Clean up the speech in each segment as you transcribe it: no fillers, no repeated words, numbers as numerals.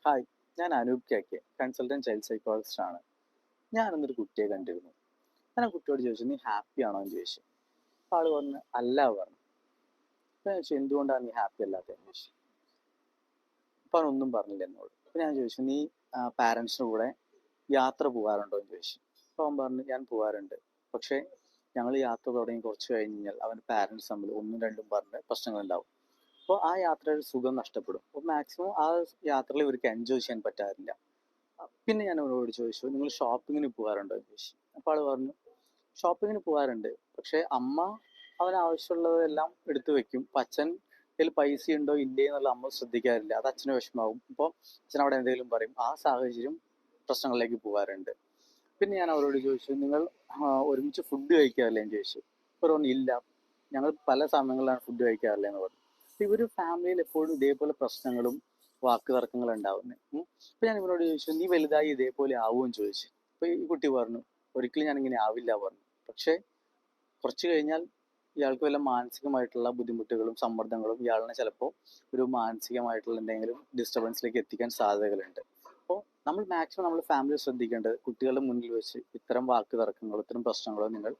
Hi, ഞാൻ Anoop K consultant child psychologist ആണ്. ഞാനന്നൊരു കുട്ടിയെ കണ്ടിരുന്നു. ഞാൻ ആ കുട്ടിയോട് ചോദിച്ചു, നീ ഹാപ്പി ആണോ എന്ന് ചോദിച്ചു. അപ്പോൾ ആൾ പറഞ്ഞു, അല്ല പറഞ്ഞു. അപ്പോൾ ഞാൻ ചോദിച്ചു, എന്തുകൊണ്ടാണ് നീ ഹാപ്പി അല്ലാത്തതെന്ന് ചോദിച്ചു. അപ്പോൾ അവൻ ഒന്നും പറഞ്ഞില്ല എന്നോട്. അപ്പോൾ ഞാൻ ചോദിച്ചു, നീ പാരൻസിൻ്റെ കൂടെ യാത്ര പോകാറുണ്ടോ എന്ന് ചോദിച്ചു. അപ്പോൾ അവൻ പറഞ്ഞു, ഞാൻ പോകാറുണ്ട്. പക്ഷേ ഞങ്ങൾ യാത്ര തുടങ്ങി കുറച്ച് കഴിഞ്ഞ് കഴിഞ്ഞാൽ അവൻ്റെ പാരൻസ് തമ്മിൽ ഒന്നും രണ്ടും പറഞ്ഞ് പ്രശ്നങ്ങളുണ്ടാവും. അപ്പോൾ ആ യാത്രയുടെ സുഖം നഷ്ടപ്പെടും. അപ്പോൾ മാക്സിമം ആ യാത്രയിൽ ഇവർക്ക് എൻജോയ് ചെയ്യാൻ പറ്റാറില്ല. പിന്നെ ഞാൻ അവരോട് ചോദിച്ചു, നിങ്ങൾ ഷോപ്പിങ്ങിന് പോകാറുണ്ടോ എന്ന് ചോദിച്ചു. അപ്പോൾ ആൾ പറഞ്ഞു, ഷോപ്പിങ്ങിന് പോകാറുണ്ട്. പക്ഷേ അമ്മ അവന് ആവശ്യമുള്ളതെല്ലാം എടുത്തു വെക്കും. അപ്പം അച്ഛൻ കയ്യിൽ പൈസ ഉണ്ടോ ഇല്ലേ എന്നുള്ള അമ്മ ശ്രദ്ധിക്കാറില്ല. അത് അച്ഛന് വിഷമാവും. അപ്പോൾ അച്ഛൻ അവിടെ എന്തെങ്കിലും പറയും. ആ സാഹചര്യം പ്രശ്നങ്ങളിലേക്ക് പോകാറുണ്ട്. പിന്നെ ഞാൻ അവരോട് ചോദിച്ചു, നിങ്ങൾ ഒരുമിച്ച് ഫുഡ് കഴിക്കാറില്ലേ എന്ന് ചോദിച്ചു. അവർ പറഞ്ഞു, ഇല്ല, ഞങ്ങൾ പല സമയങ്ങളിലാണ് ഫുഡ് കഴിക്കാറില്ല എന്ന് പറഞ്ഞു. ഇവർ ഫാമിലിയിൽ എപ്പോഴും ഇതേപോലെ പ്രശ്നങ്ങളും വാക്ക് തർക്കങ്ങളും ഉണ്ടാവുന്നത്. അപ്പോൾ ഞാൻ ഇവരോട് ചോദിച്ചു, നീ വലുതായി ഇതേപോലെ ആവുമെന്ന് ചോദിച്ചു. അപ്പോൾ ഈ കുട്ടി പറഞ്ഞു, ഒരിക്കലും ഞാനിങ്ങനെ ആവില്ല പറഞ്ഞു. പക്ഷേ കുറച്ച് കഴിഞ്ഞാൽ ഇയാൾക്ക് വല്ല മാനസികമായിട്ടുള്ള ബുദ്ധിമുട്ടുകളും സമ്മർദ്ദങ്ങളും ഇയാളിനെ ചിലപ്പോൾ ഒരു മാനസികമായിട്ടുള്ള എന്തെങ്കിലും ഡിസ്റ്റർബൻസിലേക്ക് എത്തിക്കാൻ സാധ്യതകളുണ്ട്. അപ്പോൾ നമ്മൾ മാക്സിമം നമ്മൾ ഫാമിലി ശ്രദ്ധിക്കേണ്ടത്, കുട്ടികളുടെ മുന്നിൽ വെച്ച് ഇത്തരം വാക്ക് തർക്കങ്ങളോ ഇത്തരം പ്രശ്നങ്ങളോ നിങ്ങൾ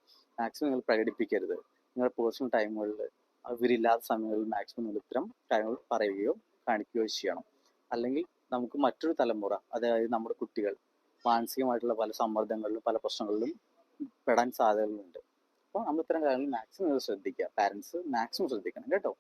പ്രകടിപ്പിക്കരുത്. നിങ്ങളുടെ പേഴ്സണൽ ടൈമുകളിൽ ഇവരില്ലാത്ത സമയങ്ങളിൽ മാക്സിമം നിങ്ങൾ ഇത്തരം കാര്യങ്ങൾ പറയുകയോ കാണിക്കുകയോ ചെയ്യണം. അല്ലെങ്കിൽ നമുക്ക് മറ്റൊരു തലമുറ, അതായത് നമ്മുടെ കുട്ടികൾ മാനസികമായിട്ടുള്ള പല സമ്മർദ്ദങ്ങളിലും പല പ്രശ്നങ്ങളിലും പെടാൻ സാധ്യതകളുണ്ട്. അപ്പോൾ നമ്മൾ ഇത്തരം കാര്യങ്ങൾ മാക്സിമം ശ്രദ്ധിക്കുക. പാരൻസ് മാക്സിമം ശ്രദ്ധിക്കണം കേട്ടോ.